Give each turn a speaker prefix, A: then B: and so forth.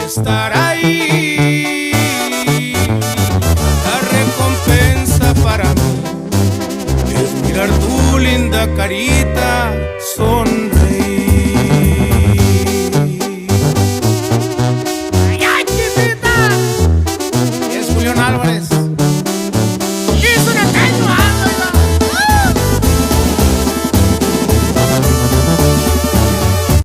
A: estar ahí. La recompensa para mí es mirar tu linda carita sonreír.